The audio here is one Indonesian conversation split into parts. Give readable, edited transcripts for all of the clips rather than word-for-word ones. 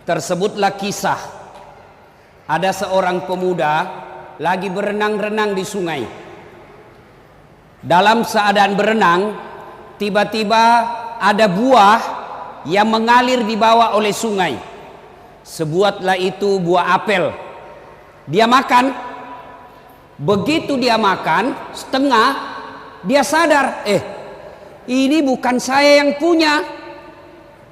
Tersebutlah kisah ada seorang pemuda lagi berenang-renang di sungai. Dalam keadaan berenang, tiba-tiba ada buah yang mengalir di bawah oleh sungai. Sebuahlah itu buah apel. Dia makan. Begitu dia makan setengah, dia sadar, ini bukan saya yang punya.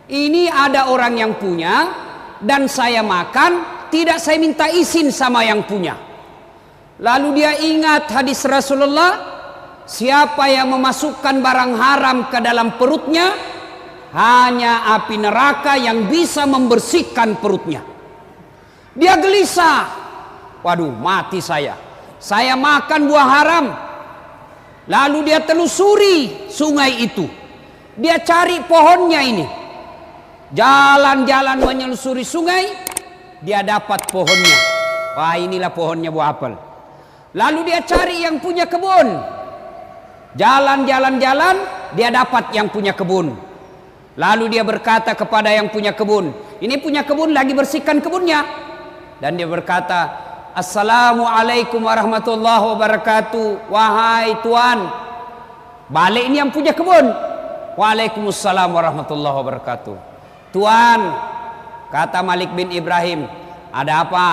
Ini ada orang yang punya dan saya makan, tidak saya minta izin sama yang punya. Lalu dia ingat hadis Rasulullah, siapa yang memasukkan barang haram ke dalam perutnya, hanya api neraka yang bisa membersihkan perutnya. Dia gelisah, waduh mati saya makan buah haram. Lalu dia telusuri sungai itu, dia cari pohonnya ini, jalan-jalan menyelusuri sungai, dia dapat pohonnya. Wah, inilah pohonnya buah apel. Lalu dia cari yang punya kebun, jalan-jalan dia dapat yang punya kebun. Lalu dia berkata kepada yang punya kebun, ini punya kebun lagi bersihkan kebunnya, dan dia berkata, Assalamualaikum warahmatullahi wabarakatuh. Wahai tuan. Balik ini yang punya kebun. Waalaikumsalam warahmatullahi wabarakatuh. Tuan, kata Malik bin Ibrahim, ada apa?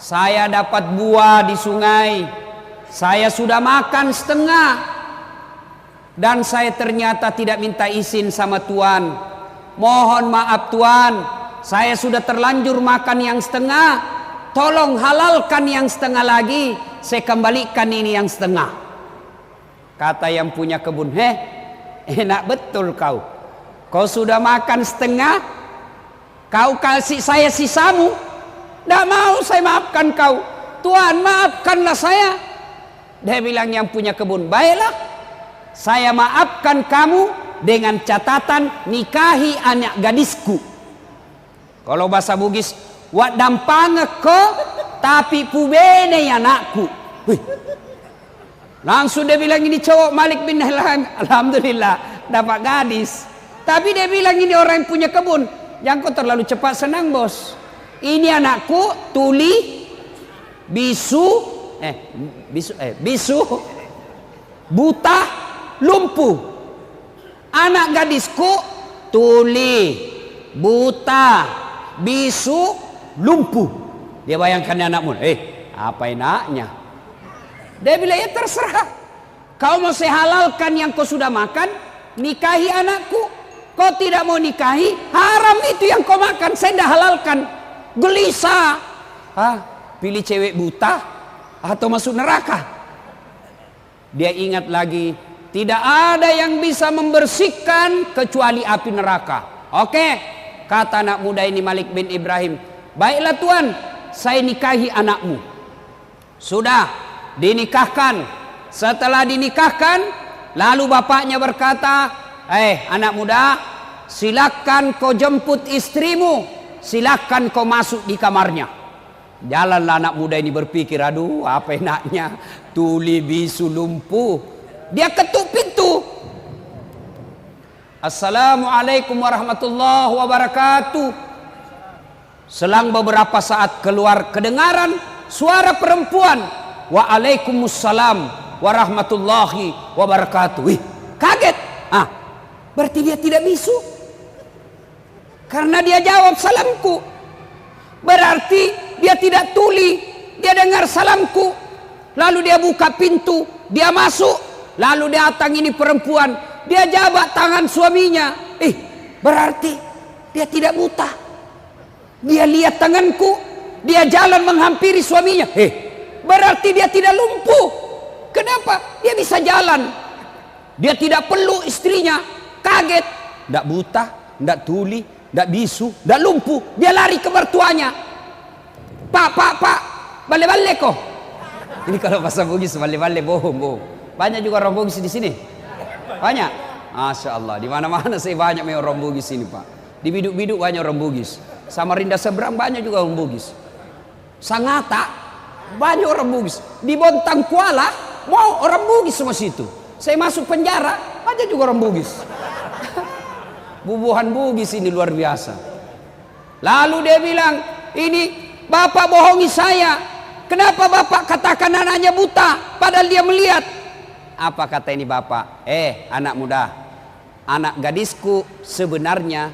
Saya dapat buah di sungai, saya sudah makan setengah, dan saya ternyata tidak minta izin sama tuan. Mohon maaf tuan, saya sudah terlanjur makan yang setengah, tolong halalkan yang setengah lagi, saya kembalikan ini yang setengah. Kata yang punya kebun, enak betul kau. Kau sudah makan setengah, kau kasih saya sisamu. Tidak mau saya maafkan kau. Tuan, maafkanlah saya. Dia bilang yang punya kebun, baiklah, saya maafkan kamu dengan catatan nikahi anak gadisku. Kalau bahasa Bugis, wak dampange ko tapi pubene anakku. Langsung dia bilang ini cowok Malik bin Ilham, alhamdulillah dapat gadis. Tapi dia bilang ini orang yang punya kebun, jangan kau terlalu cepat senang bos. Ini anakku tuli, bisu, buta, lumpuh. Anak gadisku tuli, buta, bisu, lumpuh. Dia bayangkan anakmu, apa enaknya? Dia bilang, ya terserah. Kau mau saya halalkan yang kau sudah makan, nikahi anakku. Kau tidak mau nikahi, haram itu yang kau makan, saya dah halalkan. Gelisah. Pilih cewek buta atau masuk neraka? Dia ingat lagi, tidak ada yang bisa membersihkan kecuali api neraka. Oke, kata anak muda ini Malik bin Ibrahim, baiklah tuan, saya nikahi anakmu. Sudah dinikahkan. Setelah dinikahkan, lalu bapaknya berkata, anak muda, silakan kau jemput istrimu, silakan kau masuk di kamarnya. Jalanlah anak muda ini berpikir, aduh apa enaknya, tuli, bisu, lumpuh. Dia ketuk pintu. Assalamualaikum warahmatullahi wabarakatuh. Selang beberapa saat keluar kedengaran suara perempuan. Waalaikumsalam warahmatullahi wabarakatuh. Kaget. Berarti dia tidak bisu. Karena dia jawab salamku. Berarti dia tidak tuli. Dia dengar salamku. Lalu dia buka pintu. Dia masuk. Lalu datang ini perempuan. Dia jabat tangan suaminya. Berarti dia tidak buta. Dia lihat tanganku. Dia jalan menghampiri suaminya. Berarti dia tidak lumpuh. Kenapa? Dia bisa jalan. Dia tidak peluk istrinya. Kaget. Tidak buta, tidak tuli, tidak bisu, tidak lumpuh. Dia lari ke mertuanya. Pak, bale-bale kok. Ini kalau bahasa Bugis bale-bale, bohong. Banyak juga orang Bugis di sini. Banyak. Masya Allah, di mana-mana saya banyak orang Bugis ini pak. Di biduk-biduk banyak orang Bugis. Samarinda seberang banyak juga orang Bugis. Sangatta banyak orang Bugis. Di Bontang Kuala mau orang Bugis semua situ. Saya masuk penjara, aja juga orang Bugis. Bubuhan Bugis ini luar biasa. Lalu dia bilang, ini bapak bohongi saya. Kenapa bapak katakan anaknya buta, padahal dia melihat? Apa kata ini bapak? Anak muda, anak gadisku sebenarnya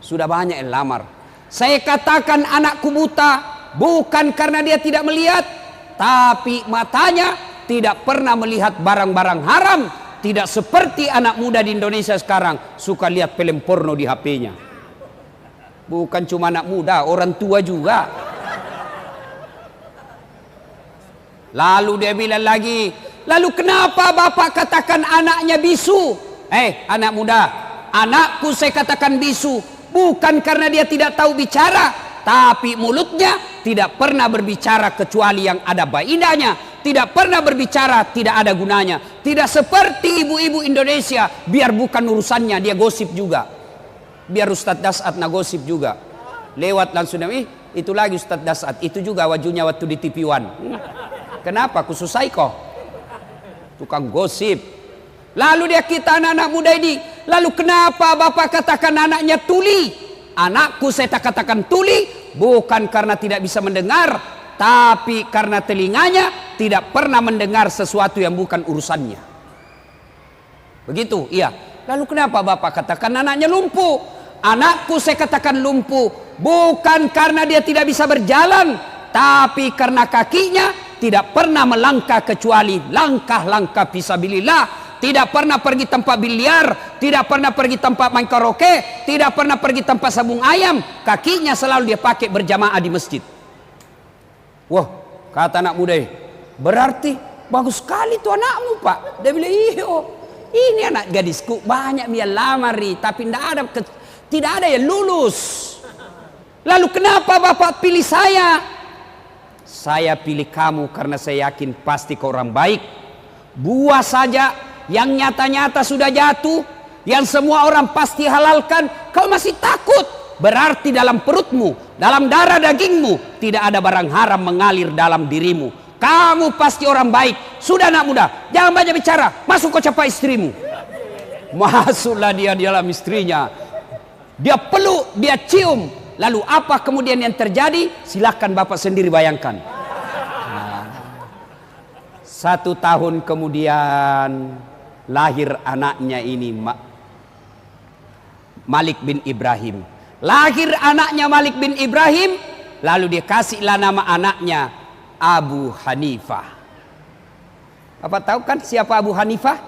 sudah banyak yang lamar. Saya katakan anakku buta bukan karena dia tidak melihat, tapi matanya tidak pernah melihat barang-barang haram. Tidak seperti anak muda di Indonesia sekarang suka lihat film porno di HP-nya. Bukan cuma anak muda, orang tua juga. Lalu dia bilang lagi, lalu kenapa bapak katakan anaknya bisu? Anak muda, anakku saya katakan bisu bukan karena dia tidak tahu bicara, tapi mulutnya tidak pernah berbicara kecuali yang ada faedahnya. Tidak pernah berbicara tidak ada gunanya. Tidak seperti ibu-ibu Indonesia, biar bukan urusannya dia gosip juga. Biar Ustadz Dasat na gosip juga. Lewat langsung, itu lagi Ustadz Dasat, itu juga wajunya waktu di TV One. Kenapa? Khusus kok tukang gosip. Lalu dia kita anak-anak muda ini, lalu kenapa bapak katakan anaknya tuli? Anakku saya katakan tuli bukan karena tidak bisa mendengar, tapi karena telinganya tidak pernah mendengar sesuatu yang bukan urusannya. Begitu, iya. Lalu kenapa bapak katakan anaknya lumpuh? Anakku saya katakan lumpuh bukan karena dia tidak bisa berjalan, tapi karena kakinya tidak pernah melangkah kecuali langkah-langkah fisabilillah. Tidak pernah pergi tempat biliar, tidak pernah pergi tempat main karaoke, tidak pernah pergi tempat sabung ayam. Kakinya selalu dia pakai berjamaah di masjid. Wah, kata anak muda, berarti bagus sekali tuh anakmu pak. Dia bilang, iyo, ini anak gadisku banyak dia lamari, tapi tidak ada yang lulus. Lalu kenapa bapak pilih saya? Saya pilih kamu karena saya yakin pasti kau orang baik. Buah saja yang nyata-nyata sudah jatuh, yang semua orang pasti halalkan, kau masih takut. Berarti dalam perutmu, dalam darah dagingmu tidak ada barang haram mengalir dalam dirimu. Kamu pasti orang baik. Sudah anak muda, jangan banyak bicara, masuk kau capai istrimu. Masuklah dia di dalam istrinya. Dia peluk, dia cium. Lalu apa kemudian yang terjadi? Silakan bapak sendiri bayangkan. 1 tahun kemudian lahir anaknya ini, Malik bin Ibrahim. Lahir anaknya Malik bin Ibrahim, lalu dia kasihlah nama anaknya Abu Hanifah. Bapak tahu kan siapa Abu Hanifah?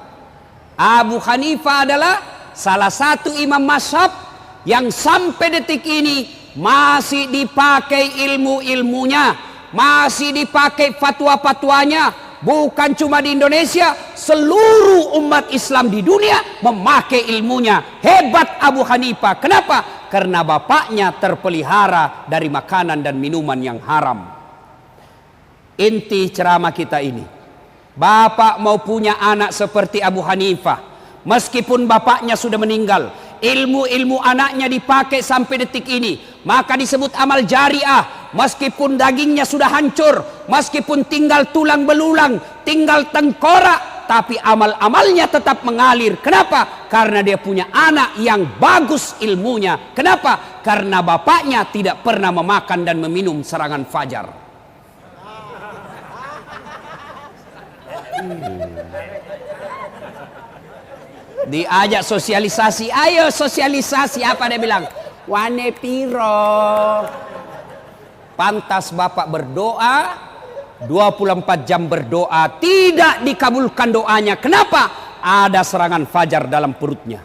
Abu Hanifah adalah salah satu imam mazhab yang sampai detik ini masih dipakai ilmu-ilmunya, masih dipakai fatwa-fatwanya. Bukan cuma di Indonesia, seluruh umat Islam di dunia memakai ilmunya. Hebat Abu Hanifah. Kenapa? Karena bapaknya terpelihara dari makanan dan minuman yang haram. Inti ceramah kita ini, bapak mau punya anak seperti Abu Hanifah, meskipun bapaknya sudah meninggal, ilmu-ilmu anaknya dipakai sampai detik ini, maka disebut amal jariah. Meskipun dagingnya sudah hancur, meskipun tinggal tulang belulang, tinggal tengkorak, tapi amal-amalnya tetap mengalir. Kenapa? Karena dia punya anak yang bagus ilmunya. Kenapa? Karena bapaknya tidak pernah memakan dan meminum serangan fajar. Diajak sosialisasi, ayo sosialisasi. Apa dia bilang? Wane piro. Pantas bapak berdoa 24 jam berdoa, tidak dikabulkan doanya. Kenapa? Ada serangan fajar dalam perutnya.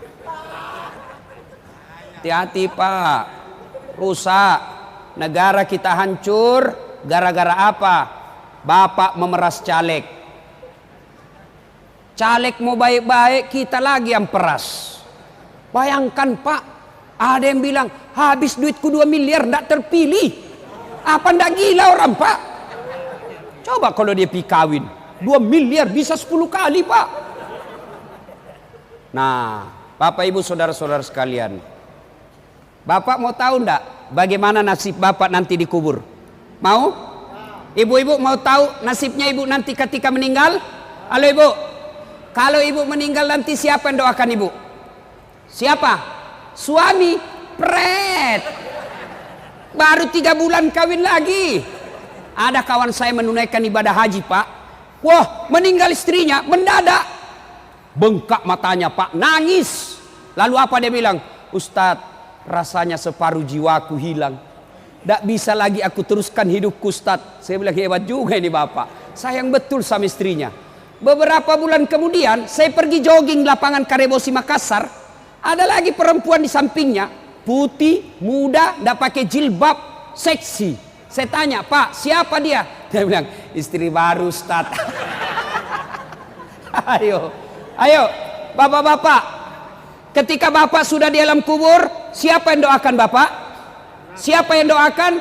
Hati-hati pak, rusak. Negara kita hancur gara-gara apa? Bapak memeras caleg. Caleg mau baik-baik, kita lagi yang peras. Bayangkan pak, ada yang bilang habis duitku 2 miliar tidak terpilih. Apa ndak gila orang pak? Coba kalau dia pergi kawin 2 miliar bisa 10 kali pak. Nah bapak ibu saudara-saudara sekalian, bapak mau tahu ndak bagaimana nasib bapak nanti dikubur? Mau? Ibu-ibu mau tahu nasibnya ibu nanti ketika meninggal? Halo ibu, Kalau ibu meninggal nanti siapa yang doakan ibu? Siapa? Suami. Pret. Baru 3 bulan kawin lagi. Ada kawan saya menunaikan ibadah haji, Pak. Wah, meninggal istrinya mendadak. Bengkak matanya, Pak, nangis. Lalu apa dia bilang? Ustadz, rasanya separuh jiwaku hilang. Tidak bisa lagi aku teruskan hidupku, Ustadz. Saya bilang, hebat juga ini bapak. Sayang betul sama istrinya. Beberapa bulan kemudian saya pergi jogging lapangan Karebosi Makassar. Ada lagi perempuan di sampingnya, putih, muda, tidak pakai jilbab, seksi. Saya tanya, Pak, siapa dia? Dia bilang, istri baru, Ustadz. Ayo, bapak-bapak. Ketika bapak sudah di alam kubur, siapa yang doakan bapak? Siapa yang doakan?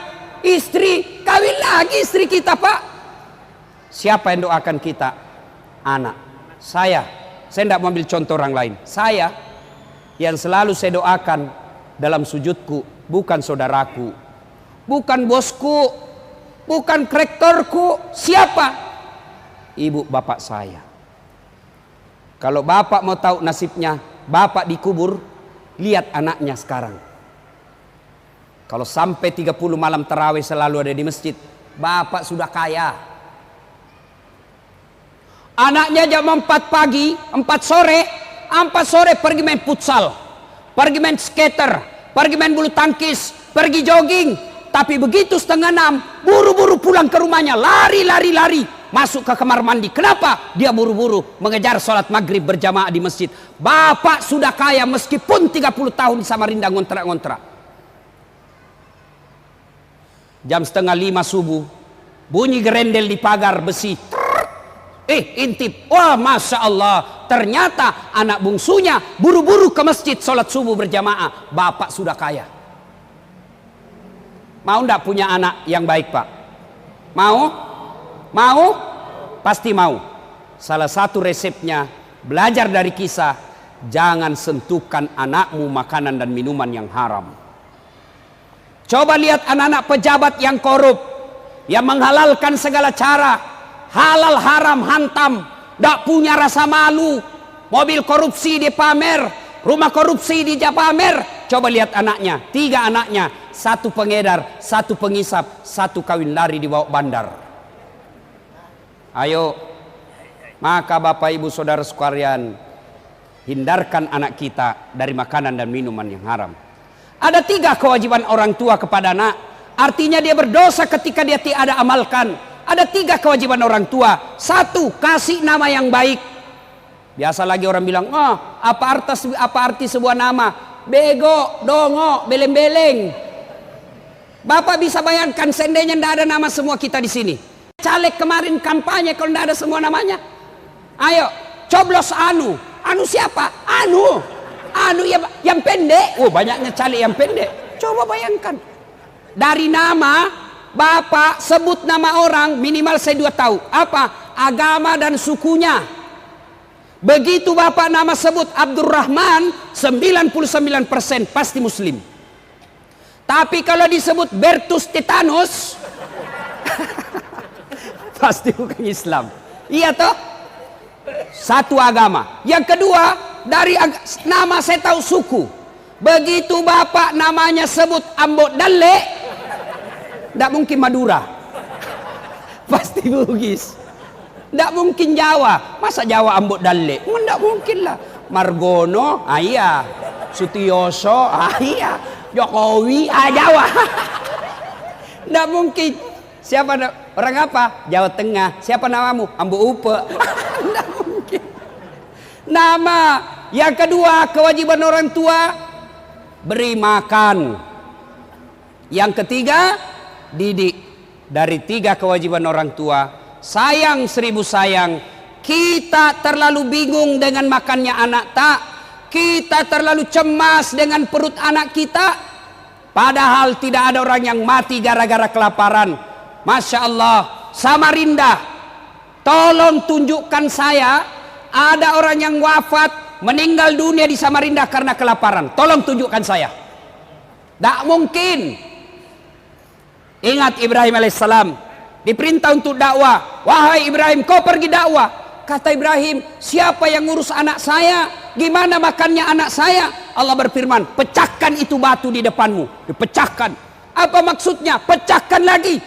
Istri. Kawin lagi istri kita, Pak. Siapa yang doakan kita? Anak. Saya tidak mau ambil contoh orang lain. Saya yang selalu saya doakan dalam sujudku, bukan saudaraku, bukan bosku, bukan rektorku. Siapa? Ibu bapak saya. Kalau bapak mau tahu nasibnya, bapak dikubur, lihat anaknya sekarang. Kalau sampai 30 malam tarawih selalu ada di masjid, bapak sudah kaya. Anaknya jam 4 pagi, 4 sore pergi main futsal, pergi main skater, pergi main bulu tangkis, pergi jogging. Tapi begitu 5:30, buru-buru pulang ke rumahnya, lari, masuk ke kamar mandi. Kenapa? Dia buru-buru mengejar sholat maghrib berjamaah di masjid. Bapak sudah kaya meskipun 30 tahun di Samarinda ngontrak-ngontrak. Jam 4:30 subuh, bunyi gerendel di pagar besi. Intip. Wah, Masya Allah. Ternyata anak bungsunya buru-buru ke masjid sholat subuh berjamaah. Bapak sudah kaya. Mau ndak punya anak yang baik, Pak? Mau? Mau? Pasti mau. Salah satu resepnya, belajar dari kisah, jangan sentuhkan anakmu makanan dan minuman yang haram. Coba lihat anak-anak pejabat yang korup, yang menghalalkan segala cara, halal haram hantam, tidak punya rasa malu. Mobil korupsi dia pamer, rumah korupsi dia pamer. Coba lihat anaknya, 3 anaknya, 1 pengedar, 1 pengisap, 1 kawin lari di bawah bandar. Ayo, maka Bapak Ibu Saudara sekalian, hindarkan anak kita dari makanan dan minuman yang haram. Ada 3 kewajiban orang tua kepada anak. Artinya dia berdosa ketika dia tiada amalkan. Ada 3 kewajiban orang tua. 1, kasih nama yang baik. Biasa lagi orang bilang, apa arti sebuah nama? Bego, dongo, beleng-beleng. Bapak bisa bayangkan seandainya tidak ada nama semua kita di sini. Caleg kemarin kampanye kalau tidak ada semua namanya. Ayo, coblos Anu. Anu siapa? Anu yang pendek. Oh, banyaknya caleg yang pendek. Coba bayangkan. Dari nama, Bapak sebut nama orang minimal saya 2 tahu. Apa? Agama dan sukunya. Begitu Bapak nama sebut Abdurrahman, 99% pasti Muslim. Tapi kalau disebut Bertus Titanus, pasti bukan Islam. Iya toh? 1 agama. Yang kedua, dari nama saya tahu suku. Begitu Bapak namanya sebut Ambok Dalle, tidak mungkin Madura. Pasti Bugis. Tidak mungkin Jawa. Masa Jawa Ambok Dalle? Tidak mungkin lah. Margono, iya. Sutioso, iya. Jokowi, Jawa. Tidak mungkin. Siapa orang apa? Jawa Tengah. Siapa namamu? Ambok Upe. Tidak mungkin. Nama. Yang kedua, kewajiban orang tua, beri makan. Yang ketiga, didik. Dari 3 kewajiban orang tua, sayang 1000 sayang. Kita terlalu bingung dengan makannya anak tak. Kita terlalu cemas dengan perut anak kita. Padahal tidak ada orang yang mati gara-gara kelaparan. Masya Allah. Samarinda, tolong tunjukkan saya ada orang yang wafat meninggal dunia di Samarinda karena kelaparan. Tolong tunjukkan saya. Tak mungkin. Ingat Ibrahim alaihissalam diperintah untuk dakwah. Wahai Ibrahim, kau pergi dakwah. Kata Ibrahim, siapa yang ngurus anak saya? Gimana makannya anak saya? Allah berfirman, pecahkan itu batu di depanmu. Dipecahkan. Apa maksudnya? Pecahkan lagi.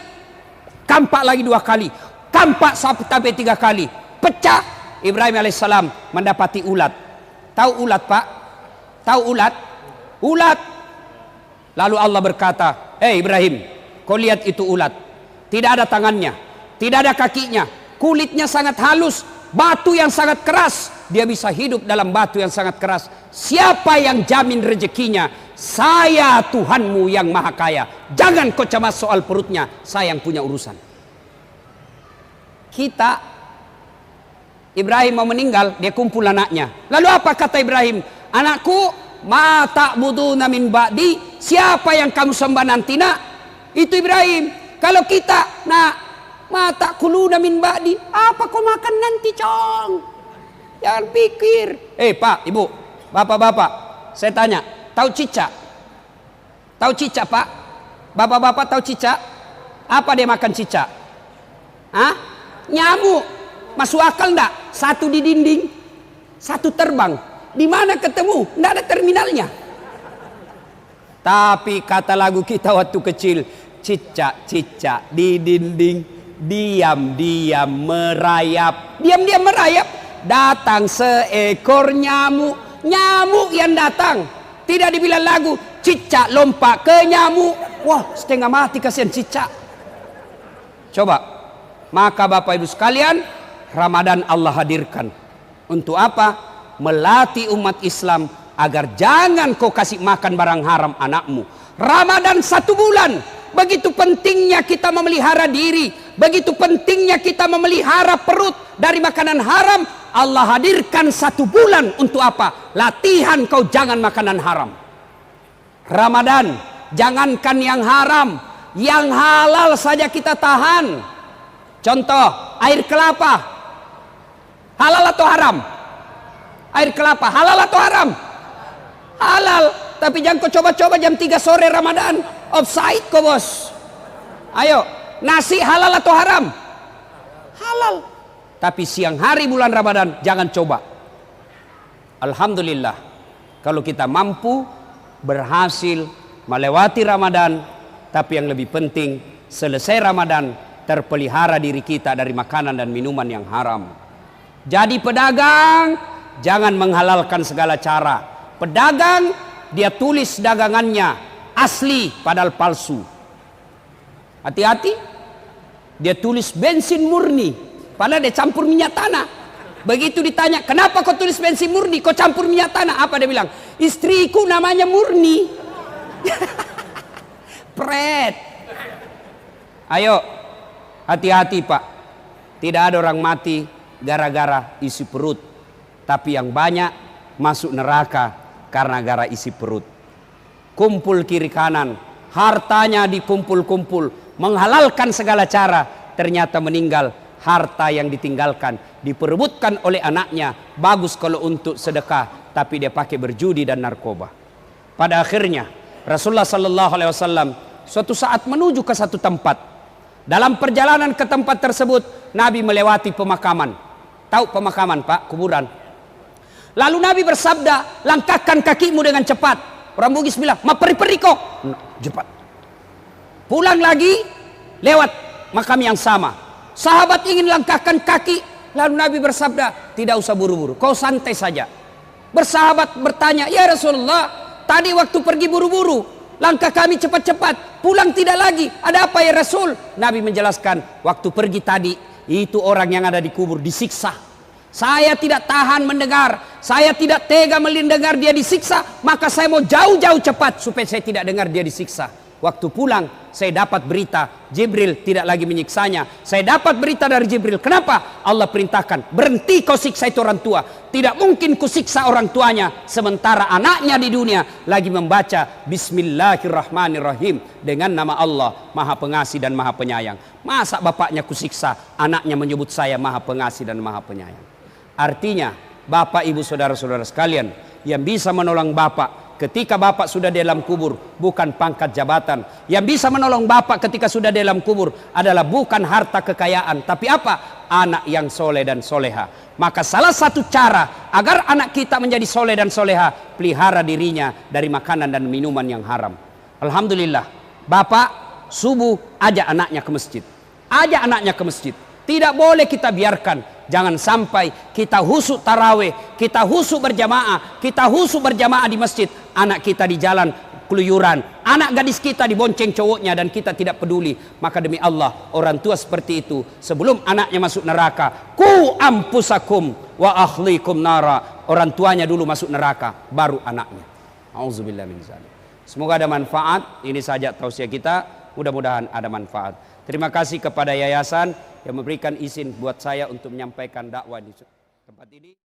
Kampak lagi 2 kali. Kampak sampai 3 kali. Pecah. Ibrahim alaihissalam mendapati ulat. Tahu ulat, Pak? Tahu ulat? Ulat. Lalu Allah berkata, Ibrahim, kau lihat itu ulat. Tidak ada tangannya, tidak ada kakinya, kulitnya sangat halus, batu yang sangat keras. Dia bisa hidup dalam batu yang sangat keras. Siapa yang jamin rezekinya? Saya Tuhanmu yang maha kaya. Jangan kau cemas soal perutnya, saya yang punya urusan. Ibrahim mau meninggal, dia kumpul anaknya. Lalu apa kata Ibrahim? Anakku, ma ta'buduna min ba'di, siapa yang kamu sembah nanti nak? Itu Ibrahim. Kalau kita, ma ta'kuluna min ba'di, apa kau makan nanti, Cong? Jangan pikir. Pak, Ibu, Bapak-bapak, saya tanya, tahu cicak? Tahu cicak, Pak? Bapak-bapak tahu cicak? Apa dia makan cicak? Hah? Nyamuk. Masuk akal enggak? Satu di dinding, satu terbang. Di mana ketemu? Enggak ada terminalnya. Tapi kata lagu kita waktu kecil, cicak-cicak di dinding, diam-diam merayap. Diam-diam merayap. Datang seekor nyamuk. Nyamuk yang datang. Tidak dibilang lagu, cicak lompat ke nyamuk. Wah, setengah mati kasihan cicak. Coba. Maka Bapak Ibu sekalian, Ramadan Allah hadirkan. Untuk apa? Melatih umat Islam agar jangan kau kasih makan barang haram anakmu. Ramadan 1 bulan. Begitu pentingnya kita memelihara diri. Begitu pentingnya kita memelihara perut dari makanan haram. Allah hadirkan 1 bulan untuk apa? Latihan kau jangan makanan haram. Ramadan, jangankan yang haram, yang halal saja kita tahan. Contoh, air kelapa. Halal atau haram? Air kelapa, halal atau haram? Halal. Tapi jangan kau coba-coba jam 3 sore Ramadan. Offside kau, bos. Ayo, nasi halal atau haram? Halal. Tapi siang hari bulan Ramadan jangan coba. Alhamdulillah, kalau kita mampu berhasil melewati Ramadan, tapi yang lebih penting selesai Ramadan terpelihara diri kita dari makanan dan minuman yang haram. Jadi pedagang jangan menghalalkan segala cara. Pedagang dia tulis dagangannya asli padahal palsu. Hati-hati. Dia tulis bensin murni padahal dia campur minyak tanah. Begitu ditanya, kenapa kau tulis bensin murni, kau campur minyak tanah? Apa dia bilang? Istriku namanya Murni. Pret. Ayo, hati-hati Pak. Tidak ada orang mati gara-gara isi perut. Tapi yang banyak masuk neraka karena gara isi perut. Kumpul kiri kanan, hartanya dikumpul-kumpul, menghalalkan segala cara, ternyata meninggal. Harta yang ditinggalkan diperebutkan oleh anaknya. Bagus kalau untuk sedekah, tapi dia pakai berjudi dan narkoba. Pada akhirnya Rasulullah sallallahu alaihi wasallam suatu saat menuju ke satu tempat. Dalam perjalanan ke tempat tersebut Nabi melewati pemakaman. Tahu pemakaman, Pak? Kuburan. Lalu Nabi bersabda, langkahkan kakimu dengan cepat. Orang Bugis bilang, ma peri-peri kok. Cepat. Pulang lagi lewat makam yang sama. Sahabat ingin langkahkan kaki, lalu Nabi bersabda, tidak usah buru-buru, kau santai saja. Bersahabat bertanya, ya Rasulullah, tadi waktu pergi buru-buru, langkah kami cepat-cepat, pulang tidak lagi, ada apa ya Rasul? Nabi menjelaskan, waktu pergi tadi, itu orang yang ada di kubur disiksa. Saya tidak tahan mendengar, saya tidak tega mendengar dia disiksa, maka saya mau jauh-jauh cepat supaya saya tidak dengar dia disiksa. Waktu pulang, saya dapat berita Jibril tidak lagi menyiksanya. Saya dapat berita dari Jibril. Kenapa? Allah perintahkan, berhenti kau siksa itu orang tua. Tidak mungkin ku siksa orang tuanya sementara anaknya di dunia lagi membaca Bismillahirrahmanirrahim dengan nama Allah Maha Pengasih dan Maha Penyayang. Masa bapaknya ku siksa, anaknya menyebut saya Maha Pengasih dan Maha Penyayang. Artinya, Bapak, Ibu, Saudara-saudara sekalian, yang bisa menolong Bapak ketika Bapak sudah di dalam kubur bukan pangkat jabatan. Yang bisa menolong Bapak ketika sudah di dalam kubur adalah bukan harta kekayaan, tapi apa? Anak yang soleh dan soleha. Maka salah satu cara agar anak kita menjadi soleh dan soleha, pelihara dirinya dari makanan dan minuman yang haram. Alhamdulillah, bapak subuh ajak anaknya ke masjid. Ajak anaknya ke masjid. Tidak boleh kita biarkan. Jangan sampai kita husuk taraweh, kita husuk berjamaah, kita husuk berjamaah di masjid. Anak kita di jalan keluyuran, anak gadis kita dibonceng cowoknya dan kita tidak peduli. Maka demi Allah, orang tua seperti itu sebelum anaknya masuk neraka, ku ampusakum wa akhlikum nara. Orang tuanya dulu masuk neraka, baru anaknya. Auzubillah min zalik. Semoga ada manfaat. Ini saja tausiah kita, mudah-mudahan ada manfaat. Terima kasih kepada yayasan yang memberikan izin buat saya untuk menyampaikan dakwah di tempat ini.